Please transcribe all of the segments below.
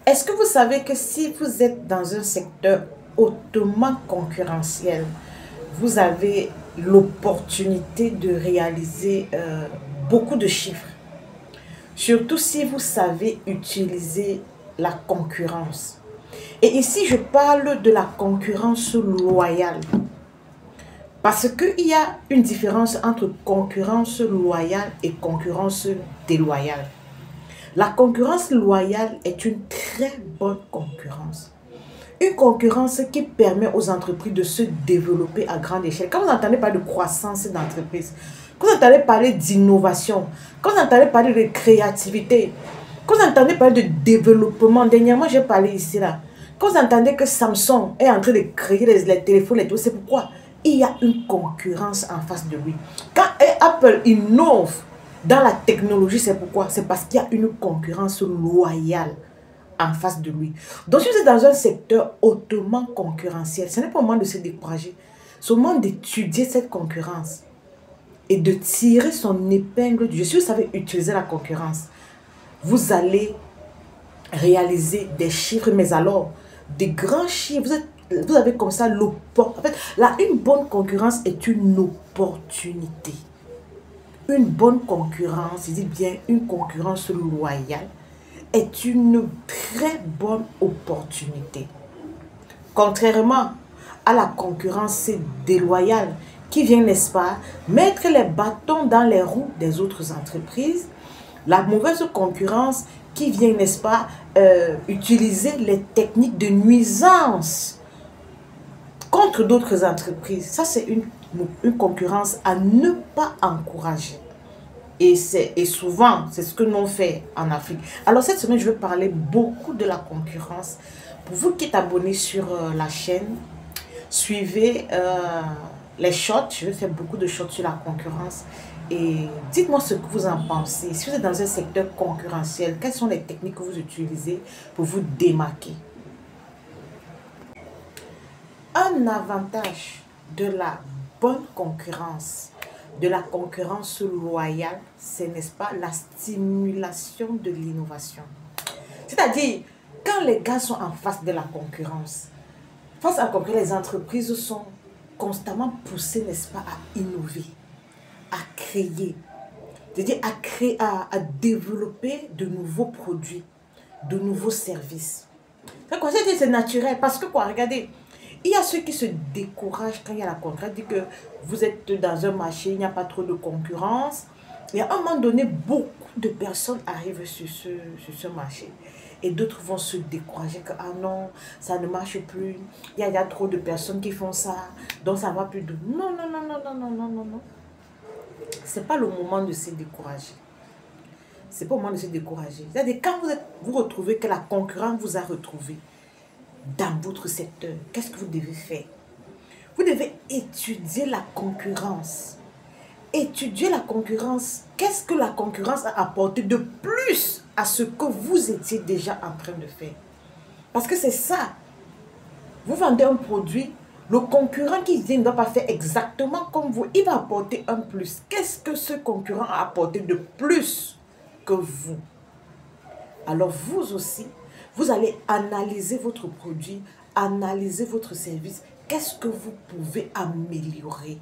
Est-ce que vous savez que si vous êtes dans un secteur hautement concurrentiel, vous avez l'opportunité de réaliser beaucoup de chiffres, surtout si vous savez utiliser la concurrence. Et ici, je parle de la concurrence loyale. Parce qu'il y a une différence entre concurrence loyale et concurrence déloyale. La concurrence loyale est une très bonne concurrence. Une concurrence qui permet aux entreprises de se développer à grande échelle. Quand vous entendez parler de croissance d'entreprise, quand vous entendez parler d'innovation, quand vous entendez parler de créativité, quand vous entendez parler de développement, dernièrement j'ai parlé ici là, quand vous entendez que Samsung est en train de créer les téléphones et tout, c'est pourquoi il y a une concurrence en face de lui. Quand Apple innove dans la technologie, c'est pourquoi? C'est parce qu'il y a une concurrence loyale en face de lui. Donc, si vous êtes dans un secteur hautement concurrentiel, ce n'est pas le moment de se décourager. C'est le moment d'étudier cette concurrence et de tirer son épingle du jeu. Si vous savez utiliser la concurrence, vous allez réaliser des chiffres, mais alors, des grands chiffres. Vous avez comme ça l'opportunité. En fait, là, une bonne concurrence est une opportunité. Une bonne concurrence, je dis bien une concurrence loyale, est une très bonne opportunité. Contrairement à la concurrence déloyale qui vient, n'est-ce pas, mettre les bâtons dans les roues des autres entreprises, la mauvaise concurrence qui vient, n'est-ce pas, utiliser les techniques de nuisance contre d'autres entreprises. Ça, c'est une concurrence à ne pas encourager. Et souvent, c'est ce que nous faisons en Afrique. Alors, cette semaine, je vais parler beaucoup de la concurrence. Pour vous qui êtes abonnés sur la chaîne, suivez les shorts. Je vais faire beaucoup de shorts sur la concurrence. Et dites-moi ce que vous en pensez. Si vous êtes dans un secteur concurrentiel, quelles sont les techniques que vous utilisez pour vous démarquer? Un avantage de la bonne concurrence, de la concurrence loyale, c'est, n'est-ce pas, la stimulation de l'innovation. C'est-à-dire, quand les gars sont en face de la concurrence, face à la concurrence, les entreprises sont constamment poussées, n'est-ce pas, à innover, à créer, c'est-à-dire à créer, à développer de nouveaux produits, de nouveaux services. C'est naturel parce que quoi, regardez, il y a ceux qui se découragent quand il y a la concurrence, dit que vous êtes dans un marché, il n'y a pas trop de concurrence. Et à un moment donné, beaucoup de personnes arrivent sur ce marché. Et d'autres vont se décourager que, ah non, ça ne marche plus. Il y a trop de personnes qui font ça, donc ça ne va plus de... Non, non, non, non, non, non, non, non, non. Ce n'est pas le moment de se décourager. C'est pas le moment de se décourager. C'est-à-dire, quand vous retrouvez que la concurrence vous a retrouvé dans votre secteur, qu'est-ce que vous devez faire? Vous devez étudier la concurrence. Étudier la concurrence. Qu'est-ce que la concurrence a apporté de plus à ce que vous étiez déjà en train de faire? Parce que c'est ça. Vous vendez un produit, le concurrent qui vient ne doit pas faire exactement comme vous. Il va apporter un plus. Qu'est-ce que ce concurrent a apporté de plus que vous? Alors vous aussi, vous allez analyser votre produit, analyser votre service. Qu'est-ce que vous pouvez améliorer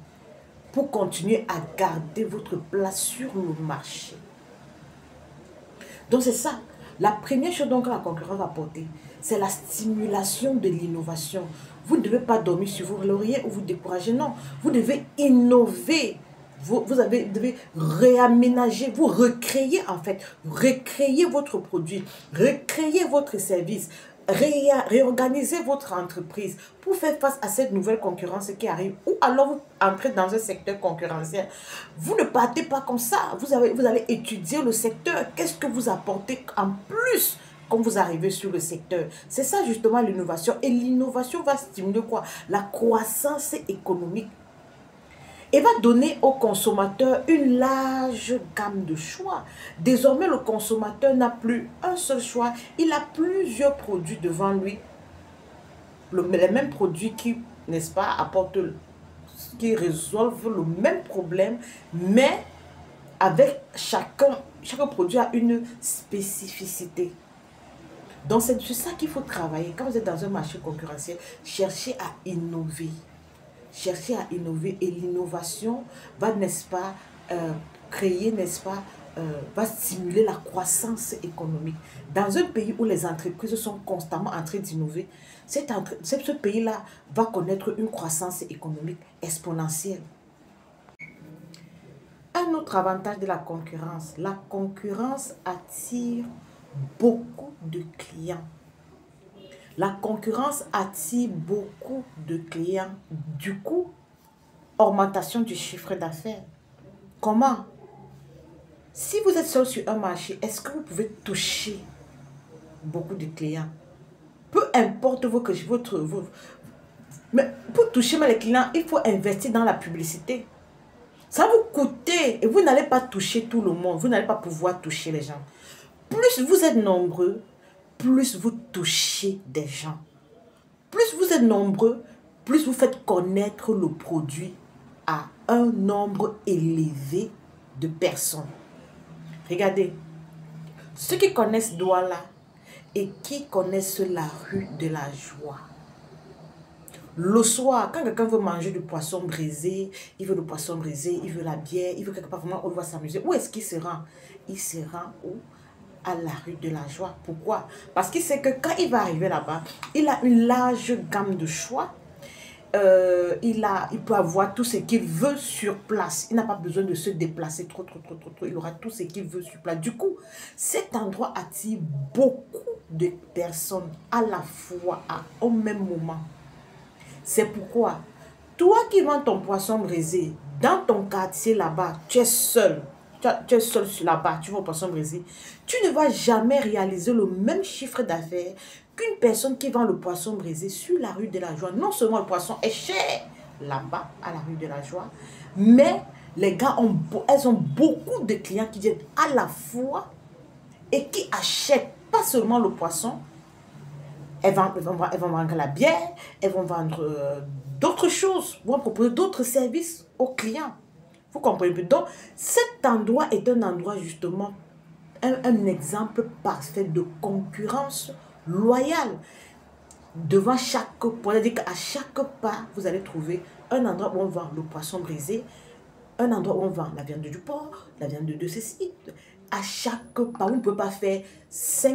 pour continuer à garder votre place sur le marché? Donc c'est ça. La première chose donc que la concurrence va apporter, c'est la stimulation de l'innovation. Vous ne devez pas dormir sur vos lauriers ou vous décourager. Non, vous devez innover. Vous devez réaménager, vous recréer en fait, recréer votre produit, recréer votre service, réorganiser votre entreprise pour faire face à cette nouvelle concurrence qui arrive. Ou alors vous entrez dans un secteur concurrentiel. Vous ne partez pas comme ça. Vous allez étudier le secteur. Qu'est-ce que vous apportez en plus quand vous arrivez sur le secteur? C'est ça justement l'innovation. Et l'innovation va stimuler quoi? La croissance économique. Et va donner au consommateur une large gamme de choix. Désormais, le consommateur n'a plus un seul choix. Il a plusieurs produits devant lui. Les mêmes produits qui, n'est-ce pas, apportent, qui résolvent le même problème, mais avec chaque produit a une spécificité. Donc, c'est sur ça qu'il faut travailler. Quand vous êtes dans un marché concurrentiel, cherchez à innover. Cherchez à innover et l'innovation va, n'est-ce pas, créer, n'est-ce pas, va stimuler la croissance économique. Dans un pays où les entreprises sont constamment en train d'innover, ce pays-là va connaître une croissance économique exponentielle. Un autre avantage de la concurrence attire beaucoup de clients. La concurrence attire beaucoup de clients. Du coup, augmentation du chiffre d'affaires. Comment? Si vous êtes seul sur un marché, est-ce que vous pouvez toucher beaucoup de clients? Peu importe mais pour toucher les clients, il faut investir dans la publicité. Ça va vous coûter et vous n'allez pas toucher tout le monde. Vous n'allez pas pouvoir toucher les gens. Plus vous êtes nombreux, plus vous touchez des gens. Plus vous êtes nombreux, plus vous faites connaître le produit à un nombre élevé de personnes. Regardez, ceux qui connaissent Douala et qui connaissent la rue de la joie. Le soir, quand quelqu'un veut manger du poisson brisé, il veut le poisson brisé, il veut la bière, il veut quelque part vraiment où il va s'amuser. Où est-ce qu'il se rend? Il se rend où? À la rue de la joie. Pourquoi? Parce qu'il sait que quand il va arriver là-bas, il a une large gamme de choix. Il peut avoir tout ce qu'il veut sur place. Il n'a pas besoin de se déplacer trop. Il aura tout ce qu'il veut sur place. Du coup, cet endroit attire beaucoup de personnes à la fois, au même moment. C'est pourquoi, toi qui vends ton poisson brisé, dans ton quartier là-bas, tu es seul. Tu es seul là-bas, tu vends ton poisson brisé. Tu ne vas jamais réaliser le même chiffre d'affaires qu'une personne qui vend le poisson brisé sur la rue de la Joie. Non seulement le poisson est cher là-bas, à la rue de la Joie, mais les gars elles ont beaucoup de clients qui viennent à la fois et qui achètent pas seulement le poisson. Elles vont vendre la bière, elles vont vendre d'autres choses, vont proposer d'autres services aux clients. Vous comprenez? Donc, cet endroit est un endroit justement, un exemple parfait de concurrence loyale. Devant chaque point, c'est-à-dire qu'à chaque pas, vous allez trouver un endroit où on vend le poisson brisé, un endroit où on vend la viande du porc, la viande de ceci. À chaque pas, vous ne pouvez pas faire 5,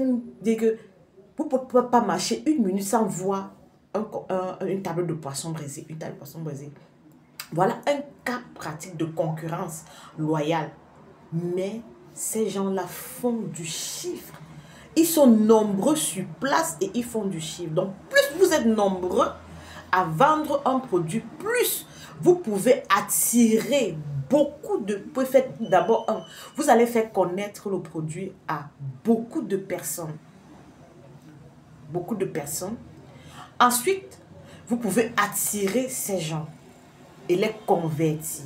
vous ne pouvez pas marcher 1 minute sans voir une table de poisson brisé. Une table de poisson brisé. Voilà un cas pratique de concurrence loyale. Mais ces gens-là font du chiffre. Ils sont nombreux sur place et ils font du chiffre. Donc, plus vous êtes nombreux à vendre un produit, plus vous pouvez attirer beaucoup de... Vous pouvez faire d'abord vous allez faire connaître le produit à beaucoup de personnes. Beaucoup de personnes. Ensuite, vous pouvez attirer ces gens et les convertir.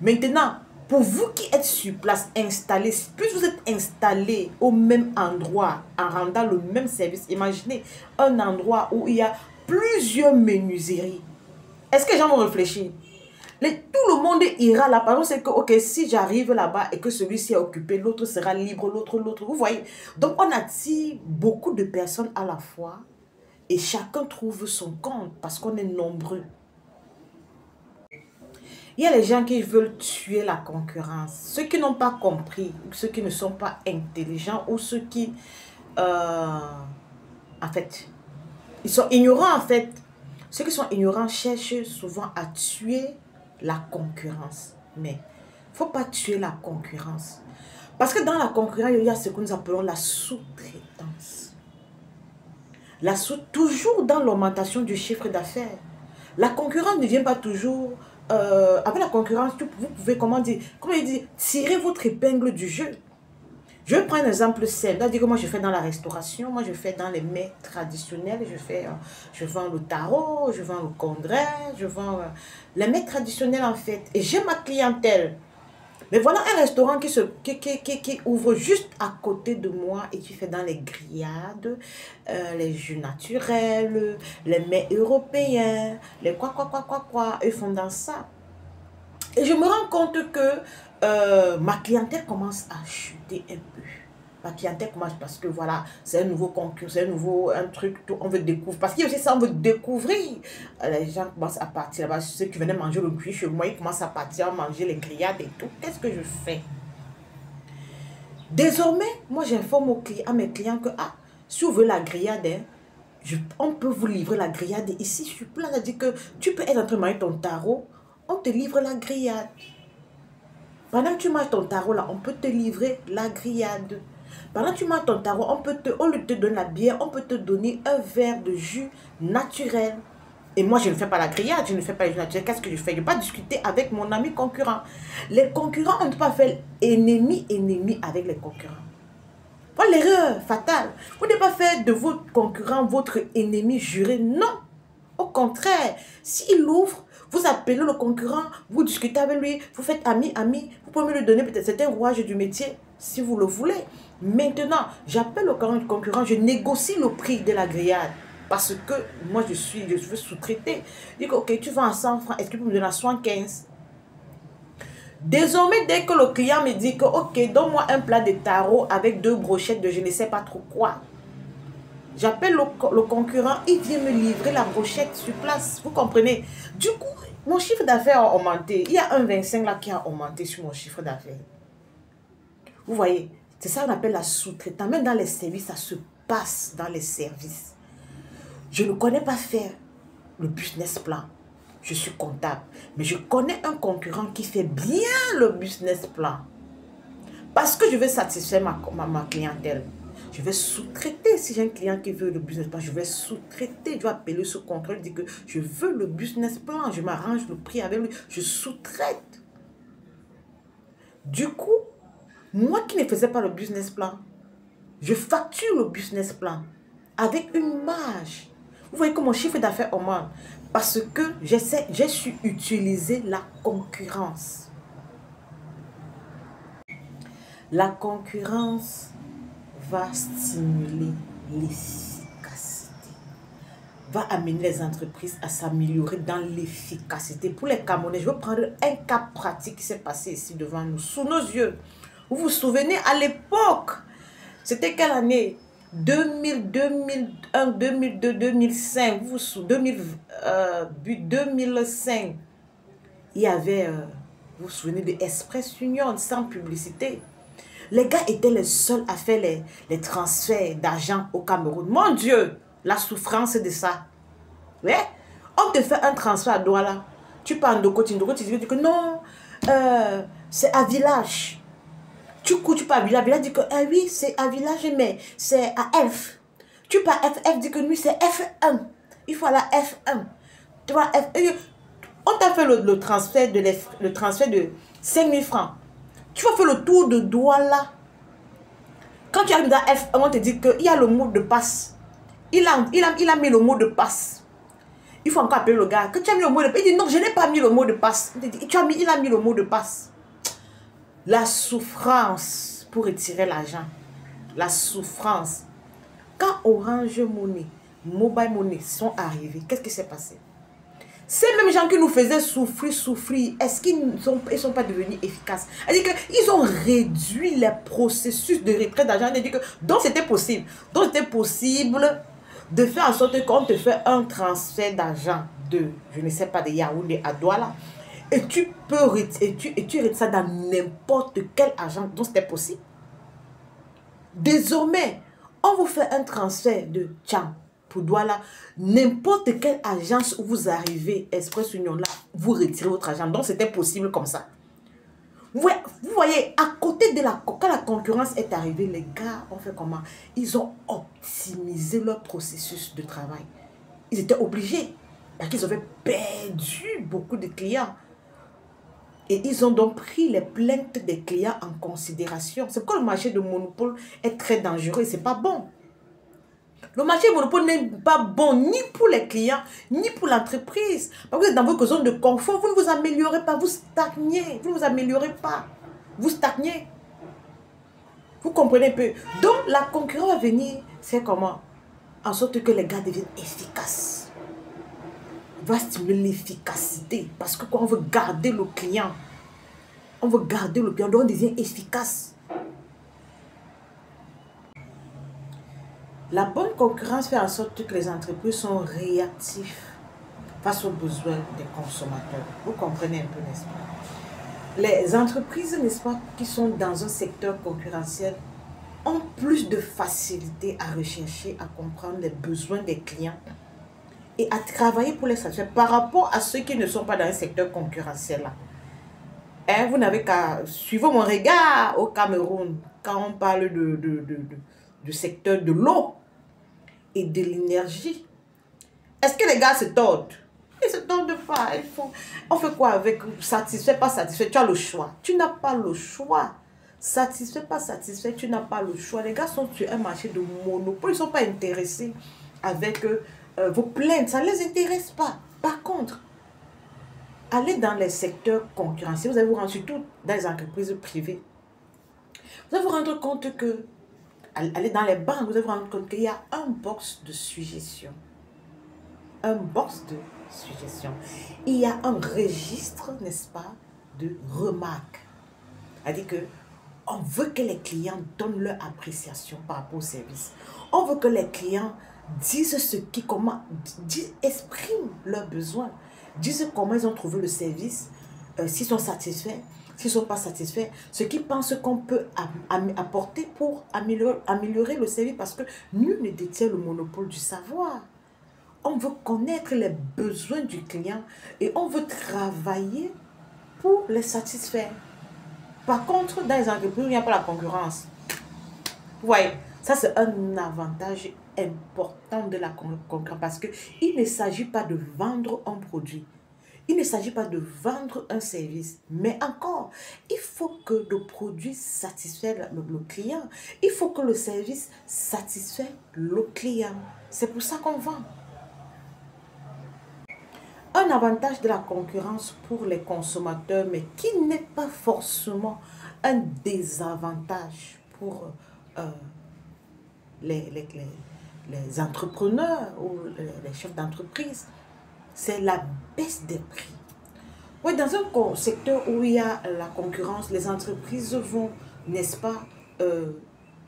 Maintenant, pour vous qui êtes sur place, installés, plus vous êtes installés au même endroit, en rendant le même service, imaginez un endroit où il y a plusieurs menuiseries. Est-ce que les gens vont réfléchir? Tout le monde ira là. Par exemple, c'est que, ok, si j'arrive là-bas et que celui-ci est occupé, l'autre sera libre, l'autre. Vous voyez? Donc, on attire beaucoup de personnes à la fois et chacun trouve son compte parce qu'on est nombreux. Il y a les gens qui veulent tuer la concurrence. Ceux qui n'ont pas compris, ceux qui ne sont pas intelligents ou ceux qui, en fait, ils sont ignorants en fait. Ceux qui sont ignorants cherchent souvent à tuer la concurrence. Mais il ne faut pas tuer la concurrence. Parce que dans la concurrence, il y a ce que nous appelons la sous-traitance. Toujours dans l'augmentation du chiffre d'affaires. La concurrence ne vient pas toujours... avec la concurrence, vous pouvez, comment il dit, tirer votre épingle du jeu. Je vais prendre un exemple simple. C'est-à-dire que moi, je fais dans la restauration, moi, je fais dans les mets traditionnels, je vends le tarot, je vends le condré, je vends les mets traditionnels, en fait. Et j'ai ma clientèle. Mais voilà un restaurant qui ouvre juste à côté de moi et qui fait dans les grillades, les jus naturels, les mets européens, les quoi. Ils font dans ça. Et je me rends compte que ma clientèle commence à chuter un peu. Ma clientèle commence parce que voilà, c'est un nouveau concurrent, c'est un truc, tout, on veut découvrir. Parce qu'il y a aussi ça, on veut découvrir. Les gens commencent à partir là-bas. Ceux qui venaient manger le cuit chez moi, ils commencent à partir à manger les grillades et tout. Qu'est-ce que je fais? Désormais, moi j'informe à mes clients que, ah, si vous voulez la grillade, hein, on peut vous livrer la grillade ici. Je suis plein à dire que tu peux être en train de manger ton tarot, on te livre la grillade. Pendant que tu manges ton tarot là, on peut te livrer la grillade. Pendant que tu manges ton tarot, au lieu de te donner la bière, on peut te donner un verre de jus naturel. Et moi, je ne fais pas la grillade, je ne fais pas les jus naturels. Qu'est-ce que je fais? Je ne vais pas discuter avec mon ami concurrent. Les concurrents, on ne peut pas faire ennemi avec les concurrents. Voilà l'erreur fatale. Vous ne devez pas faire de votre concurrent votre ennemi juré. Non. Au contraire, s'il ouvre, vous appelez le concurrent, vous discutez avec lui, vous faites ami. Vous pouvez lui donner peut-être certains rouages du métier, si vous le voulez. Maintenant, j'appelle le concurrent, je négocie le prix de la grillade. Parce que moi, je veux sous-traiter. Je dis, ok, tu vends à 100 francs, est-ce que tu peux me donner à 75? Désormais, dès que le client me dit que, ok, donne-moi un plat de tarot avec 2 brochettes de je ne sais pas trop quoi. J'appelle le concurrent, il vient me livrer la brochette sur place. Vous comprenez? Du coup, mon chiffre d'affaires a augmenté. Il y a un 25 là qui a augmenté sur mon chiffre d'affaires. Vous voyez, c'est ça qu'on appelle la sous-traitance. Même dans les services, ça se passe dans les services. Je ne connais pas faire le business plan. Je suis comptable. Mais je connais un concurrent qui fait bien le business plan. Parce que je veux satisfaire ma clientèle. Je vais sous-traiter. Si j'ai un client qui veut le business plan, je vais sous-traiter. Je vais appeler ce concurrent, dire que je veux le business plan. Je m'arrange le prix avec lui. Je sous-traite. Du coup, moi qui ne faisais pas le business plan, je facture le business plan avec une marge. Vous voyez que mon chiffre d'affaires augmente parce que j'ai su utiliser la concurrence. La concurrence va stimuler l'efficacité, va amener les entreprises à s'améliorer dans l'efficacité. Pour les Camerounais, je vais prendre un cas pratique qui s'est passé ici devant nous, sous nos yeux. Vous vous souvenez, à l'époque, c'était quelle année? 2000, 2001, 2002, 2005, vous vous souvenez, 2005, il y avait, vous vous souvenez de Express Union sans publicité. Les gars étaient les seuls à faire les transferts d'argent au Cameroun. Mon Dieu, la souffrance de ça. Ouais? On te fait un transfert à Douala. Tu pars en Ndoko, tu dis que non, c'est à Village. Tu pars à Village, dit que ah oui, c'est à Village, mais c'est à F. Tu pars à F, dit que lui, c'est F1. Il faut aller à F1. Tu vois, on t'a fait le transfert de 5 000 francs. Tu vas faire le tour de Douala. Quand tu arrives dans F1, on te dit qu'il y a le mot de passe. Il a mis le mot de passe. Il faut encore appeler le gars. Que tu as mis le mot de passe. Il dit non, je n'ai pas mis le mot de passe. Il a mis le mot de passe. La souffrance pour retirer l'argent. La souffrance. Quand Orange Money, Mobile Money sont arrivés, qu'est-ce qui s'est passé? Ces mêmes gens qui nous faisaient souffrir, est-ce qu'ils ne sont pas devenus efficaces? C'est-à-dire qu'ils ont réduit les processus de retrait d'argent. Donc c'était possible. Donc c'était possible de faire en sorte qu'on te fait un transfert d'argent de, je ne sais pas, de Yaoundé à Douala. Et tu peux retirer ça dans n'importe quel argent. Donc c'était possible. Désormais, on vous fait un transfert de Tcham pour Douala. N'importe quelle agence où vous arrivez, Express Union là, vous retirez votre argent. Donc c'était possible comme ça. Vous voyez, à côté de quand la concurrence est arrivée, les gars ont fait comment? Ils ont optimisé leur processus de travail. Ils étaient obligés. Parce qu'ils avaient perdu beaucoup de clients. Et ils ont donc pris les plaintes des clients en considération. C'est pourquoi le marché de monopole est très dangereux et ce n'est pas bon. Le marché de monopole n'est pas bon ni pour les clients, ni pour l'entreprise. Parce que vous êtes dans votre zone de confort, vous ne vous améliorez pas, vous stagnez. Vous ne vous améliorez pas, vous stagnez. Vous comprenez un peu? Donc la concurrence va venir, c'est comment? En sorte que les gars deviennent efficaces. Va stimuler l'efficacité. Parce que quand on veut garder le client, donc on devient efficace. La bonne concurrence fait en sorte que les entreprises sont réactives face aux besoins des consommateurs. Vous comprenez un peu, n'est-ce pas? Les entreprises, n'est-ce pas, qui sont dans un secteur concurrentiel ont plus de facilité à rechercher, à comprendre les besoins des clients et à travailler pour les satisfaire par rapport à ceux qui ne sont pas dans un secteur concurrentiel là. Hein, vous n'avez qu'à suivre mon regard au Cameroun quand on parle du secteur de l'eau et de l'énergie. Est-ce que les gars se tordent? Ils se tordent pas. On fait quoi avec satisfait, pas satisfait? Tu as le choix. Tu n'as pas le choix. Satisfait, pas satisfait, tu n'as pas le choix. Les gars sont sur un marché de monopole. Ils ne sont pas intéressés avec vos plaintes. Ça ne les intéresse pas. Par contre, allez dans les secteurs concurrentiels. Vous allez vous rendre, surtout dans les entreprises privées. Vous allez vous rendre compte que, allez dans les banques, vous allez vous rendre compte qu'il y a un box de suggestions. Un box de suggestions. Il y a un registre, n'est-ce pas, de remarques. C'est-à-dire que on veut que les clients donnent leur appréciation par rapport au service. On veut que les clients disent expriment leurs besoins, disent comment ils ont trouvé le service, s'ils sont satisfaits, s'ils ne sont pas satisfaits, ce qu'ils pensent qu'on peut apporter pour améliorer le service, parce que nul ne détient le monopole du savoir. On veut connaître les besoins du client et on veut travailler pour les satisfaire. Par contre, dans les entreprises, il n'y a pas la concurrence. Vous voyez, ça c'est un avantage important de la concurrence parce qu'il ne s'agit pas de vendre un produit. Il ne s'agit pas de vendre un service. Mais encore, il faut que le produit satisfasse le client. Il faut que le service satisfasse le client. C'est pour ça qu'on vend. Un avantage de la concurrence pour les consommateurs, mais qui n'est pas forcément un désavantage pour les entrepreneurs ou les chefs d'entreprise, c'est la baisse des prix. Oui, dans un secteur où il y a la concurrence, les entreprises vont, n'est-ce pas,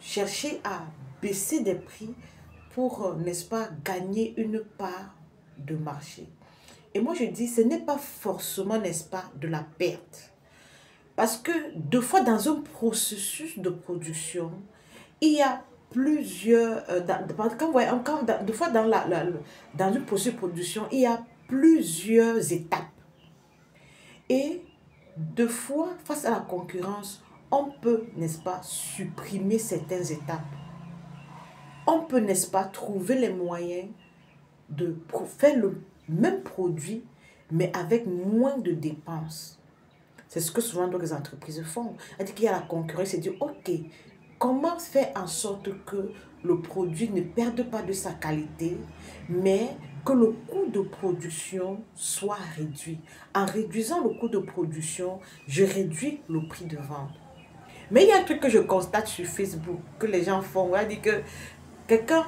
chercher à baisser des prix pour, n'est-ce pas, gagner une part de marché. Et moi, je dis, ce n'est pas forcément, n'est-ce pas, de la perte. Parce que, deux fois, dans un processus de production, il y a plusieurs... deux fois, dans une processus de production, il y a plusieurs étapes. Et, deux fois, face à la concurrence, on peut, n'est-ce pas, supprimer certaines étapes. On peut, n'est-ce pas, trouver les moyens de faire le même produit, mais avec moins de dépenses. C'est ce que souvent les entreprises font. C'est-à-dire qu'il y a la concurrence et dire, ok, comment faire en sorte que le produit ne perde pas de sa qualité, mais que le coût de production soit réduit. En réduisant le coût de production, je réduis le prix de vente. Mais il y a un truc que je constate sur Facebook, que les gens font, c'est-à-dire que quelqu'un...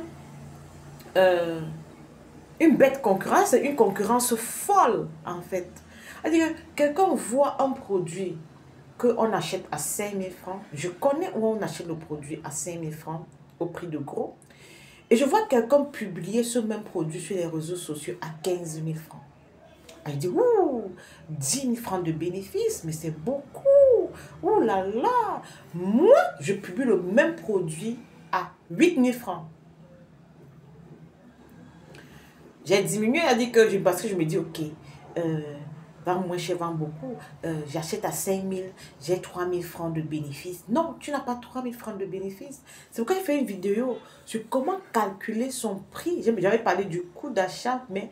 une bête concurrence, c'est une concurrence folle, en fait. C'est-à-dire que quelqu'un voit un produit qu'on achète à 5 000 francs. Je connais où on achète le produit à 5 000 francs au prix de gros. Et je vois quelqu'un publier ce même produit sur les réseaux sociaux à 15 000 francs. Elle dit, ouh, 10 000 francs de bénéfices, mais c'est beaucoup. Ouh là là. Moi, je publie le même produit à 8 000 francs. J'ai diminué, elle dit que parce que je me dis, ok, vend moins cher, vend beaucoup, j'achète à 5 000, j'ai 3 000 francs de bénéfices. Non, tu n'as pas 3 000 francs de bénéfices. C'est pourquoi j'ai fait une vidéo sur comment calculer son prix. J'avais parlé du coût d'achat, mais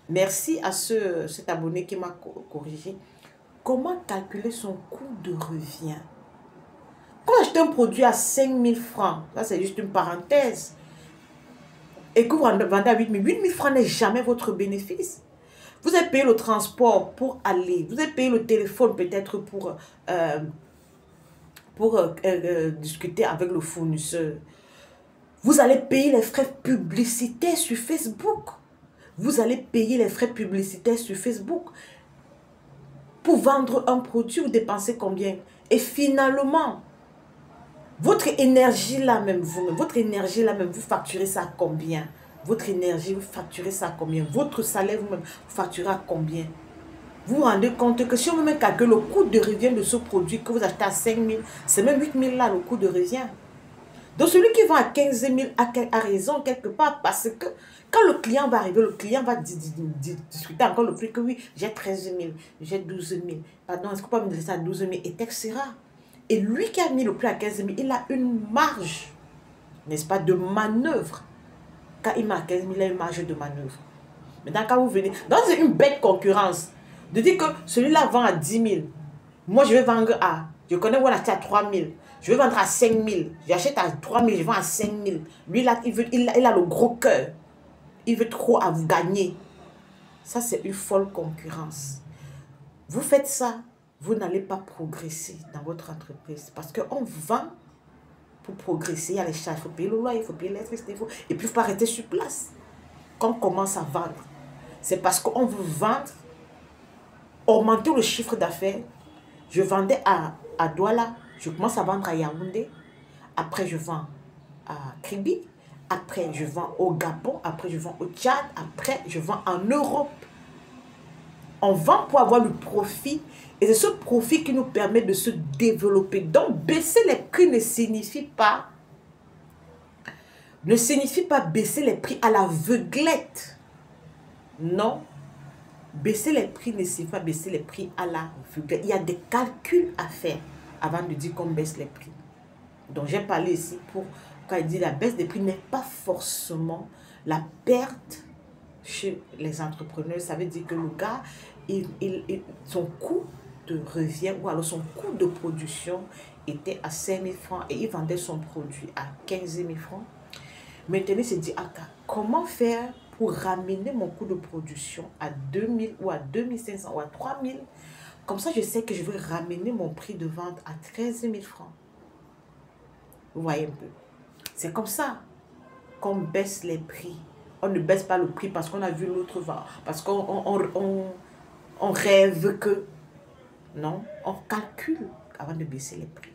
merci à cet abonné qui m'a corrigé. Comment calculer son coût de revient? Quand acheter un produit à 5 000 francs, ça c'est juste une parenthèse, et que vous vendez à 8 000, 8 000 francs n'est jamais votre bénéfice. Vous avez payé le transport pour aller, vous avez payé le téléphone peut-être pour discuter avec le fournisseur. Vous allez payer les frais publicitaires sur Facebook. Vous allez payer les frais publicitaires sur Facebook. Pour vendre un produit, vous dépensez combien? Et finalement, Votre énergie là même, vous-même, votre énergie là même, vous facturez ça à combien? Votre énergie, vous facturez ça à combien? Votre salaire vous-même, vous facturez à combien? Vous vous rendez compte que si on même calcule le coût de revient de ce produit que vous achetez à 5 000, c'est même 8 000 là le coût de revient. Donc celui qui vend à 15 000 a raison quelque part, parce que quand le client va arriver, le client va discuter encore le prix que oui, j'ai 13 000, j'ai 12 000, pardon, est-ce qu'on peut me donner ça à 12 000, etc. Et lui qui a mis le prix à 15 000, il a une marge, n'est-ce pas, de manœuvre. Quand il met à 15 000, il a une marge de manœuvre. Maintenant, quand vous venez, donc c'est une bête concurrence. De dire que celui-là vend à 10 000, moi je vais vendre à, je connais où on achète à 3 000, je vais vendre à 5 000, j'achète à 3 000, je vends à 5 000. Lui, là, il a le gros cœur. Il veut trop à vous gagner. Ça, c'est une folle concurrence. Vous faites ça, vous n'allez pas progresser dans votre entreprise. Parce qu'on vend pour progresser. Il y a les charges, il faut payer le loyer, il faut payer l'électricité. Et puis, il faut pas rester sur place. Quand on commence à vendre, c'est parce qu'on veut vendre, augmenter le chiffre d'affaires. Je vendais à Douala, je commence à vendre à Yaoundé. Après, je vends à Kribi. Après, je vends au Gabon. Après, je vends au Tchad. Après, je vends en Europe. On vend pour avoir le profit. Et c'est ce profit qui nous permet de se développer. Donc, baisser les prix ne signifie pas baisser les prix à l'aveuglette. Non. Baisser les prix ne signifie pas baisser les prix à l'aveuglette. Il y a des calculs à faire avant de dire qu'on baisse les prix. Donc, j'ai parlé ici pour, quand il dit la baisse des prix n'est pas forcément la perte chez les entrepreneurs. Ça veut dire que le gars, son coût de revient ou alors son coût de production était à 5 000 francs et il vendait son produit à 15 000 francs. Maintenant, il se dit, comment faire pour ramener mon coût de production à 2 000 ou à 2 500 ou à 3 000? Comme ça, je sais que je vais ramener mon prix de vente à 13 000 francs. Vous voyez un peu. C'est comme ça qu'on baisse les prix. On ne baisse pas le prix parce qu'on a vu l'autre vendre. Parce qu'on rêve que... Non, on calcule avant de baisser les prix.